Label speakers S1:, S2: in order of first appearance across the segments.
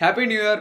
S1: Happy New Year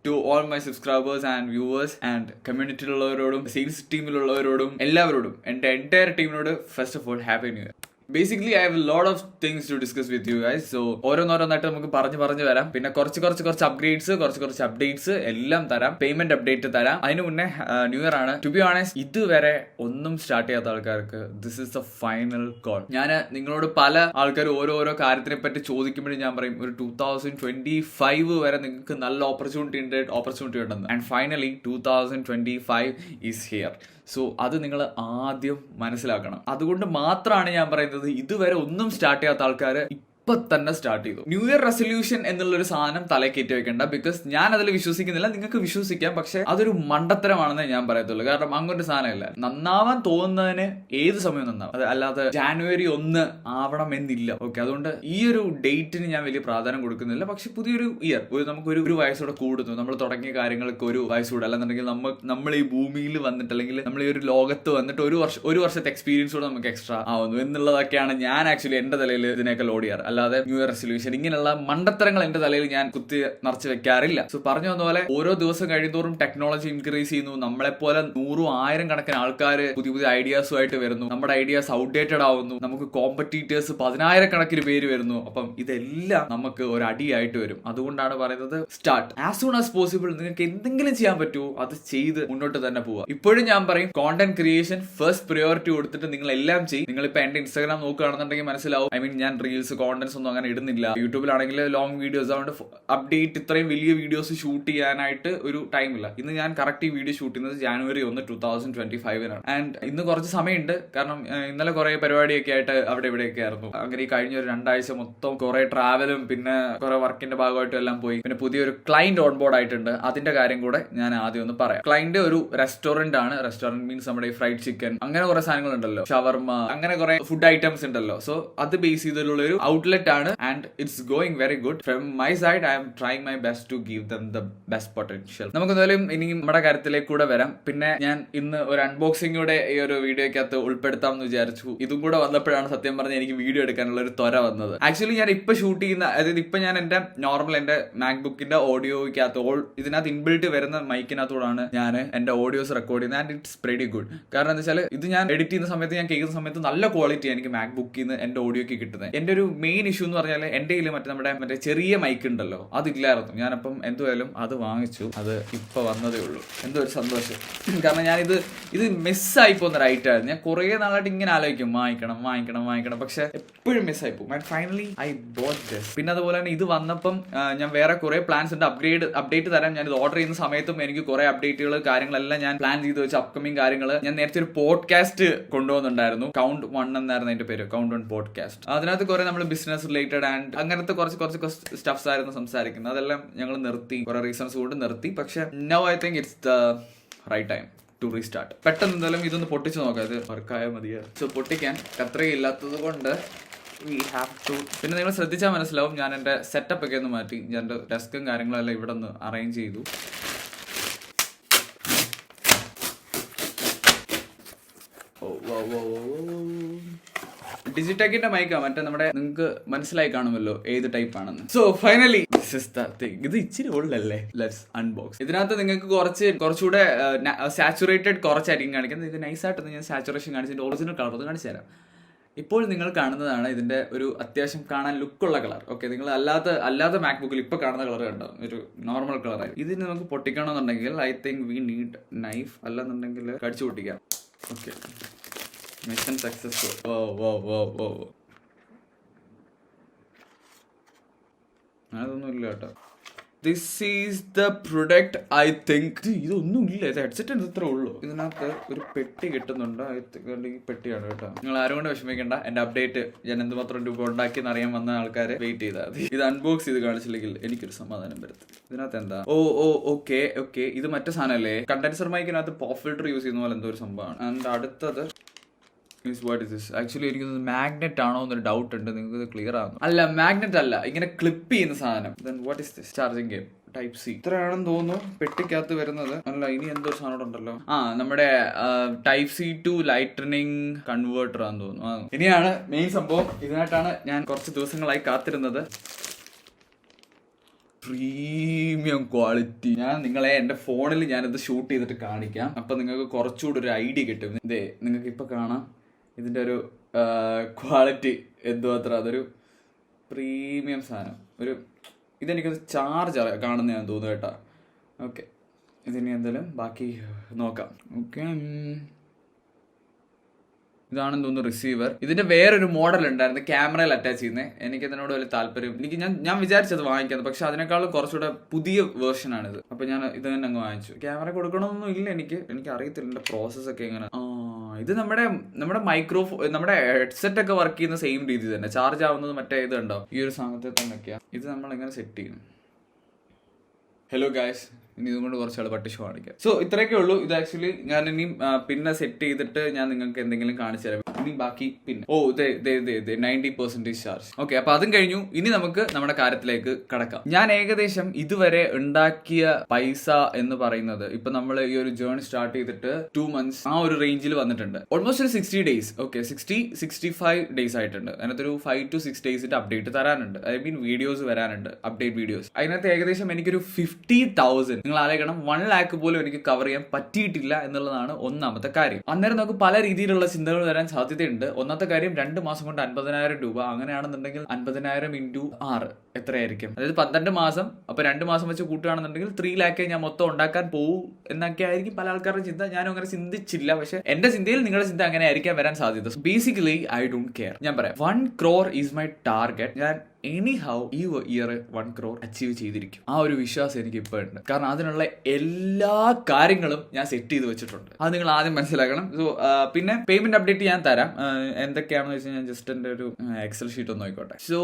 S1: to all my subscribers and viewers and കമ്മ്യൂണിറ്റിയിലുള്ളവരോടും sales ടീമിലുള്ളവരോടും എല്ലാവരോടും എൻ്റെ എൻ്റയർ ടീമിനോട് first of all happy new year. Basically I have lot of things to discuss with you guys. So ഓരോന്നോരോന്നായിട്ട് നമുക്ക് പറഞ്ഞു വരാം. പിന്നെ കുറച്ച് അപ്ഗ്രേഡ്സ്, കുറച്ച് അപ്ഡേറ്റ്സ് എല്ലാം തരാം. പേയ്മെന്റ് അപ്ഡേറ്റ് തരാം. അതിന് മുന്നേ ന്യൂ ഇയർ ആണ്. ടു ബി ഓണസ്റ്റ്, ഇതുവരെ ഒന്നും സ്റ്റാർട്ട് ചെയ്യാത്ത ആൾക്കാർക്ക് this is the final call. ഞാൻ നിങ്ങളോട് പല ആൾക്കാർ ഓരോ കാര്യത്തിനെ പറ്റി ചോദിക്കുമ്പോഴും ഞാൻ പറയും ഒരു 2025 വരെ നിങ്ങൾക്ക് നല്ല ഓപ്പർച്യൂണിറ്റി ഉണ്ടെന്ന്. And finally 2025 is here. So അത് നിങ്ങൾ ആദ്യം മനസ്സിലാക്കണം. അതുകൊണ്ട് മാത്രമാണ് ഞാൻ പറയുന്നത് ഇതുവരെ ഒന്നും സ്റ്റാർട്ട് ചെയ്യാത്ത ആൾക്കാർ ഇപ്പൊ തന്നെ സ്റ്റാർട്ട് ചെയ്തു. ന്യൂ ഇയർ റെസൊല്യൂഷൻ എന്നുള്ളൊരു സാധനം തലക്കേറ്റി വെക്കേണ്ട. ബിക്കോസ് ഞാൻ അതിൽ വിശ്വസിക്കുന്നില്ല. നിങ്ങൾക്ക് വിശ്വസിക്കാം, പക്ഷെ അതൊരു മണ്ടത്തരമാണെന്ന് ഞാൻ പറയത്തുള്ളൂ. കാരണം അങ്ങനൊരു സാധനമില്ല. നന്നാവാൻ തോന്നുന്നതിന് ഏത് സമയം നന്നാവും. അത് അല്ലാതെ ജാനുവരി 1 ആവണം എന്നില്ല. ഓക്കെ, അതുകൊണ്ട് ഈ ഒരു ഡേറ്റിന് ഞാൻ വലിയ പ്രാധാന്യം കൊടുക്കുന്നില്ല. പക്ഷെ പുതിയൊരു ഇയർ, നമുക്ക് ഒരു വയസ്സോടെ കൂടുന്നു. നമ്മൾ തുടങ്ങിയ കാര്യങ്ങൾക്ക് ഒരു വയസ്സൂടെ, അല്ലെന്നുണ്ടെങ്കിൽ നമ്മൾ ഈ ഭൂമിയിൽ വന്നിട്ട്, അല്ലെങ്കിൽ നമ്മൾ ഈ ഒരു ലോകത്ത് വന്നിട്ട് ഒരു വർഷത്തെ എക്സ്പീരിയൻസ് കൂടെ നമുക്ക് എക്സ്ട്രാ ആവുന്നു എന്നുള്ളതൊക്കെയാണ് ഞാൻ ആക്ച്വലി എന്റെ തലയിൽ ഇതിനൊക്കെ ലോഡ് ചെയ്യാറ്. അല്ലാതെ ന്യൂ ഇയർ റെസൊല്യൂഷൻ ഇങ്ങനെയുള്ള മണ്ടത്തരങ്ങൾ എന്റെ തലയിൽ ഞാൻ കുത്തി നിറച്ച് വെക്കാറില്ല. സോ പറഞ്ഞു വന്ന പോലെ ഓരോ ദിവസം കഴിയുന്തോറും ടെക്നോളജി ഇൻക്രീസ് ചെയ്യുന്നു. നമ്മളെപ്പോലെ 100,000 കണക്കിന് ആൾക്കാർ പുതിയ ഐഡിയാസുമായിട്ട് വരുന്നു. നമ്മുടെ ഐഡിയാസ് ഔട്ട്ഡേറ്റഡ് ആവുന്നു. നമുക്ക് കോമ്പറ്റീറ്റേഴ്സ് 10,000 കണക്കിന് പേര് വരുന്നു. അപ്പം ഇതെല്ലാം നമുക്ക് ഒരു അടിയായിട്ട് വരും. അതുകൊണ്ടാണ് പറയുന്നത് start as soon as possible. നിങ്ങൾക്ക് എന്തെങ്കിലും ചെയ്യാൻ പറ്റുമോ അത് ചെയ്ത് മുന്നോട്ട് തന്നെ പോവുക. ഇപ്പോഴും ഞാൻ പറയും, കോണ്ടന്റ് ക്രിയേഷൻ ഫസ്റ്റ് പ്രയോറിറ്റി കൊടുത്തിട്ട് നിങ്ങൾ എല്ലാം ചെയ്യും. നിങ്ങളിപ്പോ എന്റെ ഇൻസ്റ്റാഗ്രാം നോക്കുകയാണെന്നുണ്ടെങ്കിൽ മനസ്സിലാവും. ഞാൻ റീൽസ് കോണ്ടന്റ്സ് ഒന്നും അങ്ങനെ ഇടുന്നില്ല. യൂട്യൂബിലാണെങ്കിൽ ലോങ് വീഡിയോസ്, അതുകൊണ്ട് അപ്ഡേറ്റ് ഇത്രയും വലിയ വീഡിയോസ് ഷൂട്ട് ചെയ്യാനായിട്ട് ഒരു ടൈമില്ല. ഇന്ന് ഞാൻ കറക്റ്റ് ഈ വീഡിയോ ഷൂട്ട് ചെയ്യുന്നത് ജാനുവരി 1, 2025 ആൻഡ് ഇന്ന് കുറച്ച് സമയമുണ്ട്. കാരണം ഇന്നലെ കുറെ പരിപാടിയൊക്കെ ആയിട്ട് അവിടെ ഇവിടെയൊക്കെ ആയിരുന്നു. അങ്ങനെ ഈ കഴിഞ്ഞ ഒരു 2 ആഴ്ച മൊത്തം കുറെ ട്രാവലും പിന്നെ കുറെ വർക്കിന്റെ ഭാഗമായിട്ടും എല്ലാം പോയി. പിന്നെ പുതിയൊരു ക്ലൈന്റ് ഓൺ ബോർഡ് ആയിട്ടുണ്ട്. അതിന്റെ കാര്യം കൂടെ ഞാൻ ആദ്യം ഒന്ന് പറയാം. ക്ലൈന്റ് ഒരു റെസ്റ്റോറന്റ് ആണ്. റെസ്റ്റോറന്റ് മീൻസ് നമ്മുടെ ഈ ഫ്രൈഡ് ചിക്കൻ, അങ്ങനെ കുറെ സാധനങ്ങൾ ഉണ്ടല്ലോ, ഷവർമ, അങ്ങനെ കുറെ ഫുഡ് ഐറ്റംസ് ഉണ്ടല്ലോ. സോ അത് ബേസ് ചെയ്തിട്ടുള്ള ഒരു ഔട്ട്ലെറ്റ് ആണ്. And it's going very good. From my side I am trying my best to give them the best potential. നമുക്ക് എന്തായാലും ഇനി നമ്മുടെ കാര്യത്തിലേക്ക് കൂടെ വരാം. പിന്നെ ഞാൻ ഇന്ന് ഒരു അൺബോക്സിംഗ് കൂടെ ഈ ഒരു വീഡിയോക്കകത്ത് ഉൾപ്പെടുത്താം എന്ന് വിചാരിച്ചു. ഇതും കൂടെ വന്നപ്പോഴാണ് സത്യം പറഞ്ഞാൽ എനിക്ക് വീഡിയോ എടുക്കാനുള്ള ഒരു ത്വര വന്നത്. ആക്ച്വലി ഞാൻ ഇപ്പൊ ഷൂട്ട് ചെയ്യുന്ന, അതായത് ഇപ്പൊ ഞാൻ എന്റെ മാക്ബുക്കിന്റെ ഓഡിയോയ്ക്കകത്ത് ഇതിനകത്ത് ഇൻബിൽറ്റ് വരുന്ന മൈക്കിനകത്തോടാണ് ഞാൻ എന്റെ ഓഡിയോസ് റെക്കോർഡ് ചെയ്യുന്നത്. And it's pretty good. കാരണം എന്താ വെച്ചാൽ ഇത് ഞാൻ എഡിറ്റ് ചെയ്യുന്ന സമയത്ത്, ഞാൻ കേൾക്കുന്ന സമയത്ത് നല്ല ക്വാളിറ്റി എനിക്ക് മാക്ബുക്കിൽ നിന്ന് എന്റെ ഓഡിയോക്ക് കിട്ടുന്നത്. എന്റെ ഒരു മെയിൻ ഇഷ്യൂ എന്ന് പറഞ്ഞാൽ എന്റെ കയ്യിൽ മറ്റേ ചെറിയ മൈക്ക് ഉണ്ടല്ലോ, അതില്ലായിരുന്നു. ഞാനപ്പം എന്തായാലും അത് വാങ്ങിച്ചു. അത് ഇപ്പൊ വന്നതേ ഉള്ളൂ. എന്തോ ഒരു സന്തോഷം. കാരണം ഇത് മിസ്സായി പോകുന്ന റൈറ്റായിരുന്നു. ഞാൻ കുറെ നാളായിട്ട് ഇങ്ങനെ ആലോചിക്കും, വാങ്ങിക്കണം, പക്ഷെ എപ്പോഴും മിസ്സായി പോകും. And finally I boat this. പിന്നെ അതുപോലെ തന്നെ ഇത് വന്നപ്പം ഞാൻ വേറെ കുറെ പ്ലാൻസ് ഉണ്ട്. അപ്ഡേറ്റ് തരാൻ ഞാൻ ഇത് ഓർഡർ ചെയ്യുന്ന സമയത്തും എനിക്ക് കുറെ അപ്ഡേറ്റുകൾ കാര്യങ്ങളെല്ലാം ഞാൻ പ്ലാൻ ചെയ്ത് വെച്ച അപ്കമിങ് കാര്യങ്ങൾ. ഞാൻ നേരത്തെ ഒരു പോഡ്കാസ്റ്റ് കൊണ്ടുവന്നിട്ടുണ്ടായിരുന്നു. Count 1 എന്നായിരുന്നു അതിന്റെ പേര്, Count 1 പോഡ്കാസ്റ്റ്. അതിനകത്ത് കുറെ നമ്മൾ ബിസിനസ് റിലേറ്റഡ് ആൻഡ് അങ്ങനത്തെ കുറച്ച് സ്റ്റഫ്സ് ആയിരുന്നു സംസാരിക്കുന്നത്. അതെല്ലാം ഞങ്ങൾ നിർത്തി, കുറെ റീസൺസ് കൊണ്ട് നിർത്തി. പക്ഷെ now I think it's the right time to restart. പെട്ടെന്ന് എന്തായാലും ഇതൊന്ന് പൊട്ടിച്ച് നോക്കാം. ഇത് വർക്കായ മതിയോ? സോ പൊട്ടിക്കാൻ കത്രയില്ലാത്തത് കൊണ്ട് വി ഹാവ് ടു. പിന്നെ നിങ്ങൾ ശ്രദ്ധിച്ചാൽ മനസ്സിലാവും, ഞാൻ എൻ്റെ സെറ്റപ്പ് ഒക്കെ ഒന്ന് മാറ്റി. ഞാൻ എൻ്റെ ഡെസ്കും കാര്യങ്ങളെല്ലാം ഇവിടെ ഒന്ന് അറേഞ്ച് ചെയ്തു. ഡിജിടെക്കിന്റെ മൈക്കാ, മറ്റേ നമ്മുടെ, നിങ്ങൾക്ക് മനസ്സിലായി കാണുമല്ലോ ഏത് ടൈപ്പ് ആണെന്ന്. So finally this is the thing. ഇത് ഇച്ചിരി ഉള്ളല്ലേ, ലെറ്റ്സ് അൺബോക്സ്. ഇതിനകത്ത് നിങ്ങൾക്ക് കുറച്ചുകൂടെ സാച്ചുറേറ്റഡ് കുറച്ചായിരിക്കും കാണിക്കുന്നത്. ഇത് നൈസായിട്ട് ഞാൻ സാച്ചുറേഷൻ കാണിച്ചിട്ട് ഒറിജിനൽ കളർ ഒന്ന് കാണിച്ചു തരാം. ഇപ്പോൾ നിങ്ങൾ കാണുന്നതാണ് ഇതിന്റെ ഒരു അത്യാവശ്യം കാണാൻ ലുക്കുള്ള കളർ. ഓക്കെ, നിങ്ങൾ അല്ലാതെ മാക്ബുക്കിൽ ഇപ്പൊ കാണുന്ന കളർ കണ്ടോ, ഒരു നോർമൽ കളറായി. ഇതിന് നമുക്ക് പൊട്ടിക്കണമെന്നുണ്ടെങ്കിൽ I think we need knife, അല്ലെന്നുണ്ടെങ്കിൽ കടിച്ചു പൊട്ടിക്കാം. Okay, mission successful. അതൊന്നും ഇല്ല കേട്ടോ. This is the product I think. ഇതൊന്നും ഇല്ല, ഇത് ഹെഡ്സെറ്റ് ഇത്രേ ഉള്ളൂ. ഇതിനകത്ത് ഒരു പെട്ടി കിട്ടുന്നുണ്ട്. ഈ പെട്ടിയാണ് കേട്ടോ. നിങ്ങൾ ആരും കൊണ്ട് വിഷമിക്കേണ്ട. എന്റെ അപ്ഡേറ്റ് ഞാൻ എന്തുമാത്രം രൂപ ഉണ്ടാക്കിയെന്ന് അറിയാൻ വന്ന ആൾക്കാരെ വെയിറ്റ് ചെയ്താൽ മതി. ഇത് അൺബോക്സ് ചെയ്ത് കാണിച്ചില്ലെങ്കിൽ എനിക്കൊരു സമാധാനം വരത്തില്ല. ഇതിനകത്ത് എന്താ? ഓക്കെ, ഇത് മറ്റേ സാധനമല്ലേ, കണ്ടൻസർ മൈക്കിനകത്ത് പോപ്പ് ഫിൽറ്റർ യൂസ് ചെയ്യുന്ന പോലെ എന്തോ ഒരു സംഭവമാണ്. ആൻഡ് അടുത്തത് ആക്ച്വലി എനിക്ക് മാഗ്നറ്റ് ആണോ എന്നൊരു ഡൗട്ട് ഉണ്ട്. നിങ്ങൾക്ക് ക്ലിയർ ആകുന്നു? അല്ല, മാഗ്നറ്റ് അല്ല, ഇങ്ങനെ ക്ലിപ്പ് ചെയ്യുന്ന സാധനം. Then what is this? Charging cable type C. ഇത്രയാണെന്ന് തോന്നുന്നു പെട്ടിക്കകത്ത് വരുന്നത്. അല്ല, ഇനി എന്തോ സാധനം ഉണ്ടല്ലോ. നമ്മുടെ type C to lightning converter ആണെന്ന് തോന്നുന്നു. ഇനിയാണ് മെയിൻ സംഭവം. ഇതിനായിട്ടാണ് ഞാൻ കുറച്ച് ദിവസങ്ങളായി കാത്തിരുന്നത്. Premium quality. ഞാൻ നിങ്ങളെ എൻ്റെ ഫോണിൽ ഞാനിത് ഷൂട്ട് ചെയ്തിട്ട് കാണിക്കാം. അപ്പം നിങ്ങൾക്ക് കുറച്ചുകൂടി ഒരു ഐഡിയ കിട്ടും. ഇതേ നിങ്ങൾക്ക് ഇപ്പം കാണാം ഇതിൻ്റെ ഒരു ക്വാളിറ്റി എന്തുമാത്രം. അതൊരു പ്രീമിയം സാധനം. ഇതെനിക്കൊരു ചാർജ് കാണുന്നതാണെന്ന് തോന്നുന്നു കേട്ടോ. ഓക്കെ, ഇതിനി എന്തായാലും ബാക്കി നോക്കാം. ഓക്കെ, ഇതാണെന്ന് തോന്നുന്നു റിസീവർ. ഇതിന്റെ വേറൊരു മോഡൽ ഉണ്ടായിരുന്നു ക്യാമറയിൽ അറ്റാച്ച് ചെയ്യുന്നത്. എനിക്ക് അതിനോട് വലിയ താല്പര്യം. ഞാൻ വിചാരിച്ചത് വാങ്ങിക്കുന്നത്, പക്ഷെ അതിനേക്കാളും കുറച്ചുകൂടെ പുതിയ വേർഷനാണിത്. അപ്പൊ ഞാൻ ഇത് തന്നെ അങ്ങ് വാങ്ങിച്ചു. ക്യാമറ കൊടുക്കണമെന്നൊന്നും ഇല്ല എനിക്ക് അറിയത്തില്ല ഇതിന്റെ പ്രോസസ് ഒക്കെ എങ്ങനെ. ഇത് നമ്മുടെ മൈക്രോഫോൺ, നമ്മുടെ ഹെഡ്സെറ്റ് ഒക്കെ വർക്ക് ചെയ്യുന്ന സെയിം രീതി തന്നെ. ചാർജ് ആവുന്നത് മറ്റേ ഇതുണ്ടോ ഈ ഒരു സാധനത്തിൽ തന്നെയൊക്കെയാണ്. ഇത് നമ്മൾ എങ്ങനെ സെറ്റ് ചെയ്യണം? ഹലോ ഗായ്സ്, ഇനി ഇതുകൊണ്ട് കുറച്ചാൾ പട്ടിഷ് കാണിക്കാം. സോ ഇത്രയൊക്കെ ഉള്ളൂ. ഇത് ആക്ച്വലി ഞാൻ ഇനി പിന്നെ സെറ്റ് ചെയ്തിട്ട് ഞാൻ നിങ്ങൾക്ക് എന്തെങ്കിലും കാണിച്ചു തരാം. ഇനി ബാക്കി പിന്നെ 90% ചാർജ്. ഓക്കെ, അപ്പൊ അതും കഴിഞ്ഞു. ഇനി നമുക്ക് നമ്മുടെ കാര്യത്തിലേക്ക് കടക്കാം. ഞാൻ ഏകദേശം ഇതുവരെ ഉണ്ടാക്കിയ പൈസ എന്ന് പറയുന്നത്, ഇപ്പൊ നമ്മൾ ഈ ഒരു ജേർണി സ്റ്റാർട്ട് ചെയ്തിട്ട് 2 months ആ ഒരു റേഞ്ചിൽ വന്നിട്ടുണ്ട്. ഓൾമോസ്റ്റ് ഒരു 60 days. ഓക്കെ, 65 days ആയിട്ടുണ്ട്. അതിനകത്തൊരു 5 to 6 days അപ്ഡേറ്റ് തരാനുണ്ട്. ഐ മീൻ വീഡിയോസ് വരാനുണ്ട്, അപ്ഡേറ്റ് വീഡിയോസ്. അതിനകത്ത് ഏകദേശം എനിക്കൊരു 50,000, നിങ്ങൾ ആലോചിക്കണം, 1 lakh പോലും എനിക്ക് കവർ ചെയ്യാൻ പറ്റിയിട്ടില്ല എന്നുള്ളതാണ് ഒന്നാമത്തെ കാര്യം. അന്നേരം നമുക്ക് പല രീതിയിലുള്ള ചിന്തകൾ വരാൻ സാധ്യതയുണ്ട്. ഒന്നാമത്തെ കാര്യം, 2 മാസം കൊണ്ട് 50,000 രൂപ. അങ്ങനെയാണെന്നുണ്ടെങ്കിൽ 50,000 into 6 എത്രയായിരിക്കും? അതായത് 12 മാസം. അപ്പൊ 2 മാസം വെച്ച് കൂട്ടുകയാണെന്നുണ്ടെങ്കിൽ 3 lakh ഞാൻ മൊത്തം ഉണ്ടാക്കാൻ പോകും എന്നൊക്കെ ആയിരിക്കും പല ആൾക്കാരുടെ ചിന്ത. ഞാനും അങ്ങനെ ചിന്തിച്ചില്ല, പക്ഷെ എന്റെ ചിന്തയിൽ നിങ്ങളുടെ ചിന്ത അങ്ങനെ ആയിരിക്കാൻ വരാൻ സാധ്യത. Basically I don't care. ഞാൻ പറയാം, 1 crore ഈസ് മൈ ടാർഗറ്റ്. ഞാൻ എനിഹൗ ഈ ഇയർ 1 crore അച്ചീവ് ചെയ്തിരിക്കും. ആ ഒരു വിശ്വാസം എനിക്ക് ഇപ്പോൾ ഉണ്ട്. കാരണം അതിനുള്ള എല്ലാ കാര്യങ്ങളും ഞാൻ സെറ്റ് ചെയ്ത് വെച്ചിട്ടുണ്ട്. അത് നിങ്ങൾ ആദ്യം മനസ്സിലാക്കണം. സോ പിന്നെ പേയ്മെന്റ് അപ്ഡേറ്റ് ഞാൻ തരാം. എന്തൊക്കെയാണെന്ന് വെച്ചാൽ ഞാൻ ജസ്റ്റ് എൻ്റെ ഒരു എക്സൽ ഷീറ്റ് ഒന്ന് നോക്കിക്കോട്ടെ. സോ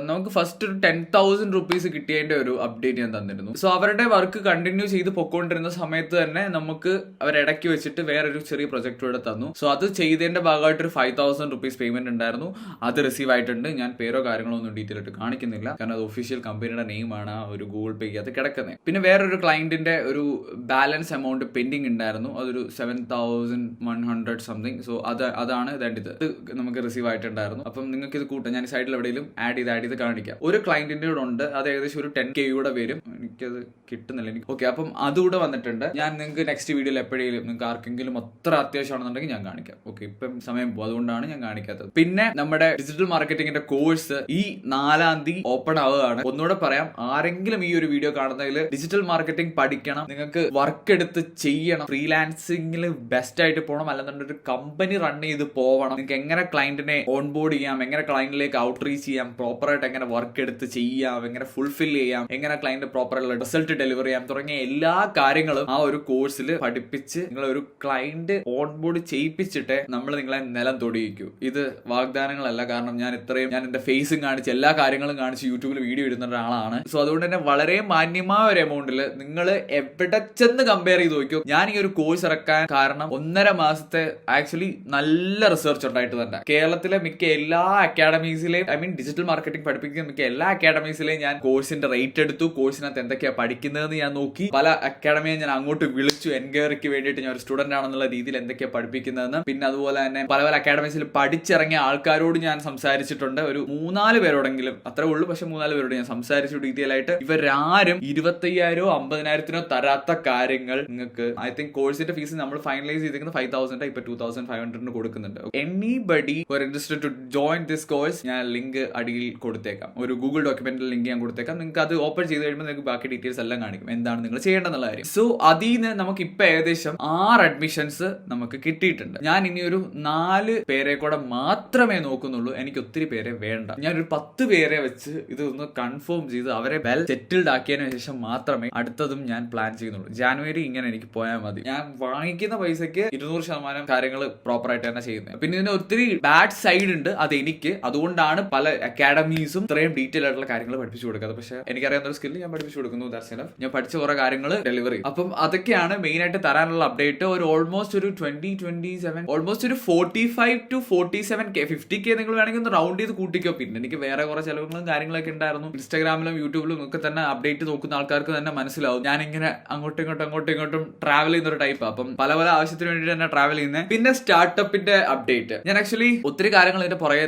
S1: നമുക്ക് ഫസ്റ്റ് ഒരു 10,000 rupees കിട്ടിയതിന്റെ ഒരു അപ്ഡേറ്റ് ഞാൻ തന്നിരുന്നു. സോ അവരുടെ വർക്ക് കണ്ടിന്യൂ ചെയ്ത് പൊക്കോണ്ടിരുന്ന സമയത്ത് തന്നെ നമുക്ക് അവരിടയ്ക്ക് വെച്ചിട്ട് വേറൊരു ചെറിയ പ്രൊജക്ട് കൂടെ തന്നു. സോ അത് ചെയ്തതിന്റെ ഭാഗമായിട്ട് ഒരു 5,000 rupees പേയ്മെന്റ് ഉണ്ടായിരുന്നു. അത് റിസീവ് ആയിട്ടുണ്ട്. ഞാൻ പേരോ കാര്യങ്ങളോ ഒന്നും ഡീറ്റെയിൽ കാണിക്കുന്നില്ല, കാരണം അത് ഒഫീഷ്യൽ കമ്പനിയുടെ നെയിമാണ് ഒരു ഗൂഗിൾ പേ അത് കിടക്കുന്നത്. പിന്നെ വേറൊരു ക്ലയന്റിന്റെ ഒരു ബാലൻസ് എമൗണ്ട് പെൻഡിങ് ഉണ്ടായിരുന്നു. അതൊരു 7,100 സംതിങ്. സോ അതാണ് ഇത് നമുക്ക് റിസീവ് ആയിട്ടുണ്ടായിരുന്നു. അപ്പം നിങ്ങൾക്ക് ഇത് കൂട്ടാം. ഞാൻ സൈഡിൽ എവിടെയും ആഡ് ചെയ്ത് കാണിക്കാം. ഒരു ക്ലയന്റിന്റെ കൂടെ ഉണ്ട്, അത് ഏകദേശം ഒരു 10K കൂടെ വരും. എനിക്കത് കിട്ടുന്നില്ല എനിക്ക്. ഓക്കെ, അപ്പം അതുകൂടെ വന്നിട്ടുണ്ട്. ഞാൻ നിങ്ങൾക്ക് നെക്സ്റ്റ് വീഡിയോയിൽ എപ്പോഴെങ്കിലും നിങ്ങൾക്ക് ആർക്കെങ്കിലും അത്ര അത്യാവശ്യമാണെന്നുണ്ടെങ്കിൽ ഞാൻ കാണിക്കാം. ഓക്കെ, ഇപ്പം സമയം പോകും, അതുകൊണ്ടാണ് ഞാൻ കാണിക്കാത്തത്. പിന്നെ നമ്മുടെ ഡിജിറ്റൽ മാർക്കറ്റിംഗിന്റെ കോഴ്സ് ഈ 4th ഓപ്പൺ ആവുകയാണ്. ഒന്നുകൂടെ പറയാം, ആരെങ്കിലും ഈ ഒരു വീഡിയോ കാണുന്നതിൽ ഡിജിറ്റൽ മാർക്കറ്റിംഗ് പഠിക്കണം, നിങ്ങൾക്ക് വർക്ക് എടുത്ത് ചെയ്യണം, ഫ്രീലാൻസിംഗിൽ ബെസ്റ്റ് ആയിട്ട് പോകണം, അല്ലെന്നുണ്ടെങ്കിൽ ഒരു കമ്പനി റൺ ചെയ്ത് പോകണം, നിങ്ങൾക്ക് എങ്ങനെ ക്ലയന്റിനെ ഓൺബോർഡ് ചെയ്യാം, എങ്ങനെ ക്ലയന്റിലേക്ക് ഔട്ട് റീച്ച് ചെയ്യാം, പ്രോപ്പറായിട്ട് എങ്ങനെ വർക്ക് എടുത്ത് ചെയ്യാം, എങ്ങനെ ഫുൾഫിൽ ചെയ്യാം, എങ്ങനെ ക്ലയന്റ് പ്രോപ്പറായിട്ടുള്ള റിസൾട്ട് ഡെലിവർ ചെയ്യാം തുടങ്ങിയ എല്ലാ കാര്യങ്ങളും ആ ഒരു കോഴ്സിൽ പഠിപ്പിച്ച് നിങ്ങളെ ഒരു ക്ലയന്റ് ഓൺബോർഡ് ചെയ്യിപ്പിച്ചിട്ട് നമ്മൾ നിങ്ങളെ നിലം തൊടിയിക്കൂ. ഇത് വാഗ്ദാനങ്ങളല്ല, കാരണം ഞാൻ എന്റെ ഫേസും കാണിച്ച് എല്ലാ കാര്യങ്ങളും കാണിച്ച് യൂട്യൂബിൽ വീഡിയോ ഇടുന്ന ഒരാളാണ്. സോ അതുകൊണ്ട് തന്നെ വളരെ മാന്യമായ ഒരു എമൗണ്ടിൽ നിങ്ങൾ എവിടെ ചെന്ന് കമ്പയർ ചെയ്ത് നോക്കിയോ. ഞാൻ ഈ ഒരു കോഴ്സ് ഇറക്കാൻ കാരണം 1.5 മാസത്തെ ആക്ച്വലി നല്ല റിസർച്ച് ഉണ്ടായിട്ട് തന്നെ കേരളത്തിലെ മിക്ക എല്ലാ അക്കാഡമീസിലെയും, ഐ മീൻ ഡിജിറ്റൽ മാർക്കറ്റിംഗ് പഠിപ്പിക്കുന്ന മിക്ക എല്ലാ അക്കാഡമീസിലെയും ഞാൻ കോഴ്സിന്റെ റേറ്റ് എടുത്തു. കോഴ്സിനകത്ത് എന്തൊക്കെയാ പഠിക്കുന്നതെന്ന് ഞാൻ നോക്കി. പല അക്കാഡമിയെ ഞാൻ അങ്ങോട്ട് വിളിച്ചു, എൻക്വയറിക്ക് വേണ്ടിയിട്ട് ഞാൻ ഒരു സ്റ്റുഡന്റ് ആണെന്നുള്ള രീതിയിൽ എന്തൊക്കെയാ പഠിപ്പിക്കുന്നതെന്ന്. പിന്നെ അതുപോലെ തന്നെ പല അക്കാഡമീസിൽ പഠിച്ചിറങ്ങിയ ആൾക്കാരോട് ഞാൻ സംസാരിച്ചിട്ടുണ്ട്. ഒരു 3-4 പേരോടെങ്കിലും, അത്രേ ഉള്ളൂ, പക്ഷെ 3-4 പേരോട് ഞാൻ സംസാരിച്ചു ഡീറ്റെയിൽ ആയിട്ട്. ഇവരാരും 25,000 50,000 തരാത്ത കാര്യങ്ങൾ നിങ്ങൾക്ക്, ഐ തിങ്ക് കോഴ്സിന്റെ ഫീസ് നമ്മൾ ഫൈനലൈസ് ചെയ്തിരിക്കുന്നത് 5,000, ഇപ്പൊ 2,500 കൊടുക്കുന്നുണ്ട്. Anybody for interested to join this course, ഞാൻ ലിങ്ക് അടിയിൽ കൊടുത്തേക്കാം. ഒരു ഗൂഗിൾ ഡോക്യുമെന്റിൽ ലിങ്ക് ഞാൻ കൊടുത്തേക്കാം. നിങ്ങൾക്ക് അത് ഓപ്പൺ ചെയ്ത് കഴിയുമ്പോൾ നിങ്ങൾക്ക് ബാക്കി ഡീറ്റെയിൽസ് എല്ലാം കാണിക്കും, എന്താണ് നിങ്ങൾ ചെയ്യേണ്ടെന്നുള്ള കാര്യം. സോ അതിൽ നിന്ന് നമുക്ക് ഇപ്പൊ ഏകദേശം 6 അഡ്മിഷൻസ് നമുക്ക് കിട്ടിയിട്ടുണ്ട്. ഞാൻ ഇനി ഒരു 4 പേരെ കൂടെ മാത്രമേ നോക്കുന്നുള്ളൂ. എനിക്ക് ഒത്തിരി പേരെ വേണ്ട. ഞാനൊരു 10 പേരെ വെച്ച് ഇതൊന്ന് കൺഫേം ചെയ്ത് അവരെ വെൽ സെറ്റിൽഡ് ആക്കിയതിനു ശേഷം മാത്രമേ അടുത്തതും ഞാൻ പ്ലാൻ ചെയ്യുന്നുള്ളൂ. ജാനുവരി ഇങ്ങനെ എനിക്ക് പോയാൽ മതി. ഞാൻ വാങ്ങിക്കുന്ന പൈസക്ക് 200% കാര്യങ്ങൾ പ്രോപ്പർ ആയിട്ട് തന്നെ ചെയ്യുന്നത്. പിന്നെ ഇതിന് ഒത്തിരി ബാഡ് സൈഡ് ഉണ്ട്, അത് എനിക്ക്. അതുകൊണ്ടാണ് പല അക്കാഡമീസും ഇത്രയും ഡീറ്റെയിൽ ആയിട്ടുള്ള കാര്യങ്ങൾ പഠിപ്പിച്ചു കൊടുക്കുന്നത്. പക്ഷെ എനിക്കറിയാവുന്ന ഒരു സ്കില്ല് ഞാൻ പഠിപ്പിച്ചു കൊടുക്കുന്നു. ഞാൻ പഠിച്ച കുറെ കാര്യങ്ങൾ ഡെലിവർ ചെയ്യും. അപ്പം അതൊക്കെയാണ് മെയിൻ ആയിട്ട് തരാനുള്ള അപ്ഡേറ്റ്. ഒരു ഓൾമോസ്റ്റ് ഒരു 2027 ഓൾമോസ്റ്റ് ഒരു 45 to 47K 50K നിങ്ങൾ വേണമെങ്കിൽ ഒന്ന് റൗണ്ട് ചെയ്ത് കൂട്ടിക്കോ. പിന്നെ എനിക്ക് വേറെ കുറെ ചെലവുകളും കാര്യങ്ങളൊക്കെ ഉണ്ടായിരുന്നു. ഇൻസ്റ്റാഗ്രാമിലും യൂട്യൂബിലും ഒക്കെ തന്നെ അപ്ഡേറ്റ് നോക്കുന്ന ആൾക്കാർക്ക് തന്നെ മനസ്സിലാവും ഞാനിങ്ങനെ അങ്ങോട്ടും ഇങ്ങോട്ടും ട്രാവൽ ചെയ്യുന്ന ഒരു ടൈപ്പ്. അപ്പം പല ആവശ്യത്തിന് വേണ്ടിയിട്ട് തന്നെ ട്രാവൽ ചെയ്യുന്നത്. പിന്നെ സ്റ്റാർട്ടപ്പിന്റെ അപ്ഡേറ്റ്, ഞാൻ ആക്ച്വലി ഒത്തിരി കാര്യങ്ങൾ ഇതിന്റെ പുറകെ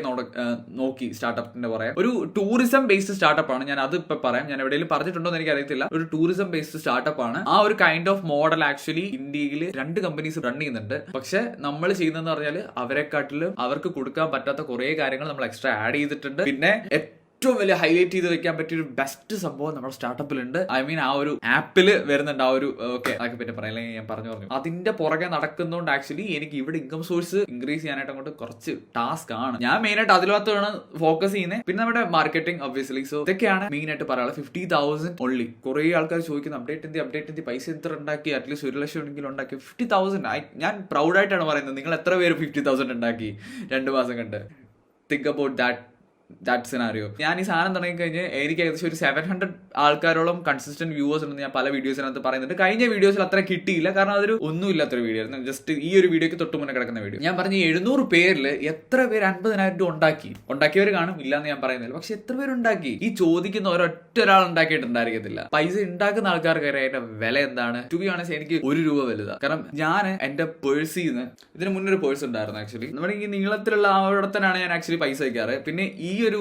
S1: നോക്കി. സ്റ്റാർട്ടപ്പിന്റെ പുറകെ ഒരു ടൂറിസം ബേസ്ഡ് സ്റ്റാർട്ടപ്പ് ആണ്. ഞാൻ അത് ഇപ്പൊ പറയാം. ഞാൻ എവിടെയെങ്കിലും പറഞ്ഞിട്ടുണ്ടോ എന്ന് എനിക്ക് അറിയത്തില്ല. ഒരു ടൂറിസം ബേസ്ഡ് സ്റ്റാർട്ടപ്പ് ആണ്. ആ ഒരു കൈൻഡ് ഓഫ് മോഡൽ ആക്ച്വലി ഇന്ത്യയിൽ 2 കമ്പനീസ് റൺ ചെയ്യുന്നുണ്ട്. പക്ഷെ നമ്മൾ ചെയ്യുന്നതെന്ന് പറഞ്ഞാൽ അവരെക്കാട്ടിലും അവർക്ക് കൊടുക്കാൻ പറ്റാത്ത കുറെ കാര്യങ്ങൾ നമ്മൾ എക്സ്ട്രാ ആഡ് ചെയ്തിട്ടുണ്ട്. പിന്നെ ഏറ്റവും വലിയ ഹൈലൈറ്റ് ചെയ്ത് വെക്കാൻ പറ്റിയ ഒരു ബെസ്റ്റ് സംഭവം നമ്മുടെ സ്റ്റാർട്ടപ്പിലുണ്ട്. ഐ മീൻ ആ ഒരു ആപ്പില് വരുന്നുണ്ട്. ആ ഒരു ഓക്കെ അതൊക്കെ പിന്നെ പറയില്ലെങ്കിൽ ഞാൻ പറഞ്ഞു അതിന്റെ പുറകെ നടക്കുന്നതുകൊണ്ട് ആക്ച്വലി എനിക്ക് ഇവിടെ ഇൻകം സോഴ്സ് ഇൻക്രീസ് ചെയ്യാനായിട്ട് അങ്ങോട്ട് കുറച്ച് ടാസ്ക് ആണ്. ഞാൻ മെയിൻ ആയിട്ട് അതിലകത്താണ് ഫോക്കസ് ചെയ്യുന്നത്. പിന്നെ നമ്മുടെ മാർക്കറ്റിംഗ് ഒബ്വിയസ്ലി. സോ ഇതൊക്കെയാണ് മെയിൻ ആയിട്ട് പറയാനുള്ളത്. 50,000 ഓൺലി. കുറെ ആൾക്കാർ ചോദിക്കുന്നു അപ്ഡേറ്റ് എന്തി പൈസ എത്ര ഉണ്ടാക്കി, അറ്റ്ലീസ്റ്റ് 1 ലക്ഷം എങ്കിലും ഉണ്ടാക്കി. 50,000 ഞാൻ പ്രൗഡായിട്ടാണ് പറയുന്നത്. നിങ്ങൾ എത്ര പേര് 50,000 ഉണ്ടാക്കി 2 മാസം കണ്ട്? Think about that scenario. ഞാൻ ഈ സാധനം തുടങ്ങി കഴിഞ്ഞ് എനിക്ക് ഏകദേശം ഒരു 700 ആൾക്കാരോളം കൺസിസ്റ്റന്റ് വ്യൂവേഴ്സ് ഉണ്ടെന്ന് ഞാൻ പല വീഡിയോസിനകത്ത് പറയുന്നുണ്ട്. കഴിഞ്ഞ വീഡിയോസിൽ അത്ര കിട്ടിയില്ല, കാരണം അതൊരു ഒന്നുമില്ലാത്തൊരു വീഡിയോ ആയിരുന്നു. ജസ്റ്റ് ഈ ഒരു വീഡിയോക്ക് തൊട്ട് മുന്നേ കിടക്കുന്ന വീഡിയോ. ഞാൻ പറഞ്ഞ 700 പേരിൽ എത്ര പേര് 50,000 രൂപ ഉണ്ടാക്കിയവർ കാണും, ഇല്ലാന്ന് ഞാൻ പറയുന്നില്ല. പക്ഷെ എത്ര പേരുണ്ടാക്കി? ഈ ചോദിക്കുന്ന ഒരൊറ്റ ഒരാൾ ഉണ്ടാക്കിയിട്ടുണ്ടായിരിക്കത്തില്ല. പൈസ ഉണ്ടാക്കുന്ന ആൾക്കാർക്ക് അതിന്റെ വില എന്താണ്? ടു ബി ഓണസ്റ്റ് എനിക്ക് 1 രൂപ വലുതാ. കാരണം ഞാൻ എന്റെ പേഴ്സിന്ന്, ഇതിന് മുന്നേ ഒരു പേഴ്സ് ഉണ്ടായിരുന്നു ആക്ച്വലി. നമ്മുടെ ഈ നീളത്തിലുള്ള അവിടെ തന്നെയാണ് ഞാൻ ആക്ച്വലി പൈസ വയ്ക്കാറ്. പിന്നെ ഈ ഒരു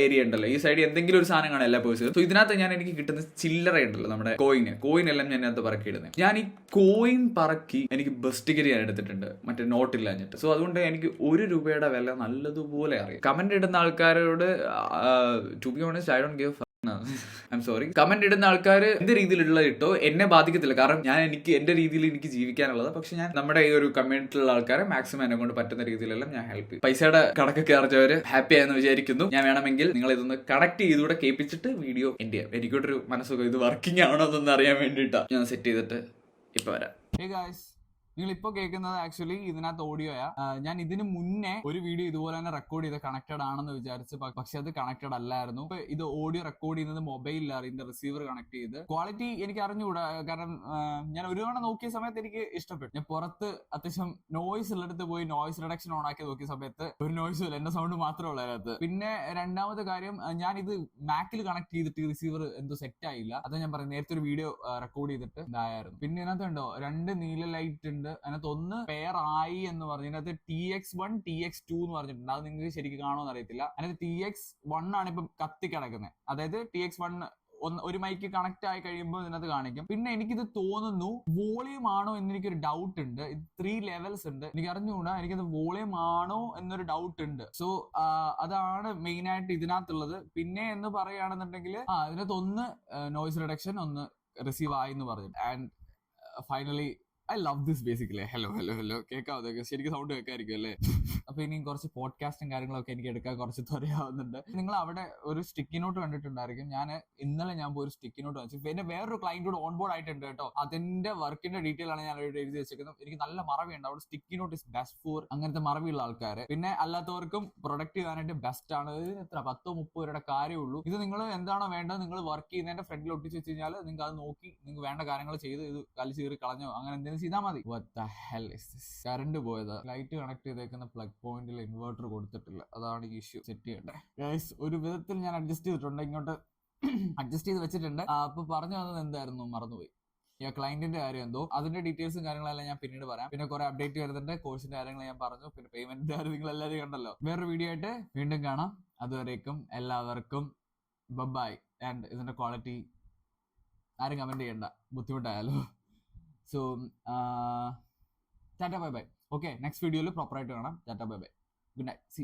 S1: ഏരിയ ഉണ്ടല്ലോ, ഈ സൈഡിൽ എന്തെങ്കിലും ഒരു സാധനം കാണാം എല്ലാ പേഴ്സിലും. സോ ഇതിനകത്ത് ഞാൻ എനിക്ക് കിട്ടുന്ന ചില്ലറ ഉണ്ടല്ലോ, നമ്മുടെ കോയിൻ എല്ലാം ഞാൻ അതിനകത്ത് പറക്കിയിടുന്നത്. ഞാൻ ഈ കോയിൻ പറക്കി എനിക്ക് ബസ് ടിക്കറ്റ് ഞാൻ എടുത്തിട്ടുണ്ട്, മറ്റേ നോട്ടില്ലാഞ്ഞിട്ട്. സോ അതുകൊണ്ട് എനിക്ക് 1 രൂപയുടെ വില നല്ലതുപോലെ അറിയാം. കമന്റ് ഇടുന്ന ആൾക്കാരോട് to be honest I don't give I'm sorry. Comment ഇടുന്ന ആൾക്കാർ എന്ത് രീതിയിലുള്ള ഇട്ടോ എന്നെ ബാധിക്കത്തില്ല. കാരണം ഞാൻ എന്റെ രീതിയിൽ എനിക്ക് ജീവിക്കാനുള്ളത്. പക്ഷെ ഞാൻ നമ്മുടെ ഈ ഒരു കമ്മ്യൂണിറ്റിയിലുള്ള ആൾക്കാരെ മാക്സിമം എന്നെ കൊണ്ട് പറ്റുന്ന രീതിയിലെല്ലാം ഞാൻ ഹെൽപ്പ് ചെയ്യും. പൈസയുടെ കണക്കൊക്കെ അറിഞ്ഞവര് ഹാപ്പി ആയെന്ന് വിചാരിക്കുന്നു. ഞാൻ വേണമെങ്കിൽ നിങ്ങൾ ഇതൊന്ന് കണക്ട് ചെയ്തുകൂടെ കേൾപ്പിച്ചിട്ട് വീഡിയോ എൻഡ് ചെയ്യാം. എനിക്കൊരു മനസ്സുഖം, ഇത് വർക്കിംഗ് ആണോ എന്നൊന്ന് അറിയാൻ വേണ്ടിയിട്ടാണ് ഞാൻ സെറ്റ് ചെയ്തിട്ട് ഇപ്പൊ വരാം. ഹേ ഗായ്സ്, നിങ്ങൾ ഇപ്പോൾ കേൾക്കുന്നത് ആക്ച്വലി ഇതിനകത്ത് ഓഡിയോയാ. ഞാൻ ഇതിന് മുന്നേ ഒരു വീഡിയോ ഇതുപോലെ തന്നെ റെക്കോർഡ് ചെയ്ത് കണക്റ്റഡ് ആണെന്ന് വിചാരിച്ച്, പക്ഷെ അത് കണക്റ്റഡ് അല്ലായിരുന്നു. ഇപ്പൊ ഇത് ഓഡിയോ റെക്കോർഡ് ചെയ്യുന്നത് മൊബൈലിലാണ്, ഇതിന്റെ റിസീവർ കണക്ട് ചെയ്ത്. ക്വാളിറ്റി എനിക്ക് അറിഞ്ഞുകൂടാ, കാരണം ഞാൻ ഒരു തവണ നോക്കിയ സമയത്ത് എനിക്ക് ഇഷ്ടപ്പെട്ടു. ഞാൻ പുറത്ത് അത്യാവശ്യം നോയ്സ് ഉള്ളിടത്ത് പോയി നോയ്സ് റിഡക്ഷൻ ഓൺ ആക്കി നോക്കിയ സമയത്ത് ഒരു നോയ്സും ഇല്ല, എന്റെ സൗണ്ട് മാത്രമേ ഉള്ളൂ അതിനകത്ത്. പിന്നെ രണ്ടാമത്തെ കാര്യം, ഞാൻ ഇത് മാക്കിൽ കണക്ട് ചെയ്തിട്ട് റിസീവർ എന്തോ സെറ്റ് ആയില്ല. അത് ഞാൻ പറഞ്ഞു, നേരത്തെ ഒരു വീഡിയോ റെക്കോർഡ് ചെയ്തിട്ട് ഇതായിരുന്നു. പിന്നെ ഇതിനകത്ത് ഉണ്ടോ 2 നീല ലൈറ്റ് ഉണ്ട്. അതിനകത്ത് ഒന്ന് പെയർ ആയി എന്ന് പറഞ്ഞു. ഇതിനകത്ത് TX1 TX2 എന്ന് പറഞ്ഞിട്ടുണ്ട്. അത് നിങ്ങൾക്ക് ശരിക്കും കാണുമെന്ന് അറിയത്തില്ല. അതിനകത്ത് TX1 ആണ് ഇപ്പം കത്തി കിടക്കുന്നത്. അതായത് TX1 ഒരു മൈക്ക് കണക്ട് ആയി കഴിയുമ്പോൾ ഇതിനകത്ത് കാണിക്കും. പിന്നെ എനിക്കിത് തോന്നുന്നു വോളിയം ആണോ എന്ന് എനിക്കൊരു ഡൗട്ട് ഉണ്ട്. ഇത് 3 ലെവൽസ് ഉണ്ട്, എനിക്ക് അറിഞ്ഞുകൂടാ. എനിക്കത് വോളിയം ആണോ എന്നൊരു ഡൗട്ട് ഉണ്ട്. സോ അതാണ് മെയിൻ ആയിട്ട് ഇതിനകത്തുള്ളത്. പിന്നെ എന്ന് പറയുകയാണെന്നുണ്ടെങ്കിൽ ഇതിനകത്ത് ഒന്ന് നോയ്സ് റിഡക്ഷൻ, ഒന്ന് റിസീവ് ആയി എന്ന് പറഞ്ഞു. And finally I love this basically. Hello കേൾക്കാതെ ശരിക്കും സൗണ്ട് കേൾക്കായിരിക്കും അല്ലേ? അപ്പൊ ഇനി കുറച്ച് പോഡ്കാസ്റ്റും കാര്യങ്ങളൊക്കെ എനിക്ക് എടുക്കാൻ കുറച്ച് ത്വരയാവുന്നുണ്ട്. നിങ്ങൾ അവിടെ ഒരു സ്റ്റിക്കി നോട്ട് കണ്ടിട്ടുണ്ടായിരിക്കും. ഇന്നലെ ഞാൻ പോയി ഒരു സ്റ്റിക്കി നോട്ട് വെച്ചു. പിന്നെ വേറൊരു ക്ലയന്റ് കൂടെ ഓൺ ബോർഡ് ആയിട്ടുണ്ട് കേട്ടോ. അതിന്റെ വർക്കിന്റെ ഡീറ്റെയിൽ ആണ് ഞാൻ അവിടെ എഴുതി വെച്ചിരിക്കുന്നത്. എനിക്ക് നല്ല മറവിയുണ്ട് അവിടെ. Sticky note is best for അങ്ങനത്തെ മറവിയുള്ള ആൾക്കാർ. പിന്നെ അല്ലാത്തവർക്കും പ്രൊഡക്റ്റ് ചെയ്യാനായിട്ട് ബെസ്റ്റ് ആണ്. എത്ര 10-30 രൂപയുടെ കാര്യമുള്ളൂ. ഇത് നിങ്ങൾ എന്താണോ വേണ്ടത്, നിങ്ങൾ വർക്ക് ചെയ്യുന്നതിന്റെ ഫ്രണ്ടിൽ ഒട്ടിച്ച് വെച്ച് കഴിഞ്ഞാൽ നിങ്ങൾക്ക് അത് നോക്കി നിങ്ങൾക്ക് വേണ്ട കാര്യങ്ങൾ ചെയ്ത് ഇത് കലിച്ച് കയറി കളഞ്ഞോ അങ്ങനെ എന്തെങ്കിലും ചെയ്താൽ മതി. കറണ്ട് പോയതാ. ലൈറ്റ് കണക്ട് ചെയ്തേക്കുന്ന പ്ലഗ് പോയിന്റിൽ ഇൻവെർട്ടർ കൊടുത്തിട്ടില്ല, അതാണ് ഈ ഇഷ്യൂ. സെറ്റ് ചെയ്യട്ടെ ഗൈസ്. ഒരു വിധത്തിൽ ഞാൻ അഡ്ജസ്റ്റ് ചെയ്തിട്ടുണ്ട്, ഇങ്ങോട്ട് അഡ്ജസ്റ്റ് ചെയ്ത് വെച്ചിട്ടുണ്ട്. അപ്പൊ പറഞ്ഞു വന്നത് എന്തായിരുന്നു, മറന്നുപോയി. ക്ലയന്റിന്റെ കാര്യം എന്തോ, അതിന്റെ ഡീറ്റെയിൽസും കാര്യങ്ങളെല്ലാം ഞാൻ പിന്നീട് പറയാം. പിന്നെ കുറെ അപ്ഡേറ്റ് വരുന്നുണ്ട്. കോഴ്സിന്റെ കാര്യങ്ങൾ ഞാൻ പറഞ്ഞു. പിന്നെ പേയ്മെന്റിന്റെ കാര്യം നിങ്ങൾ എല്ലാവരും കണ്ടല്ലോ. വേറൊരു വീഡിയോ ആയിട്ട് വീണ്ടും കാണാം. അതുവരേക്കും എല്ലാവർക്കും ബൈ. ആൻഡ് ഇതിന്റെ ക്വാളിറ്റി ആരും കമന്റ് ചെയ്യണ്ട, ബുദ്ധിമുട്ടായാലോ. So ta-ta bye bye. Okay, next വീഡിയോയിൽ പ്രോപ്പറായിട്ട് കാണാം. Ta-ta bye bye. Good night. C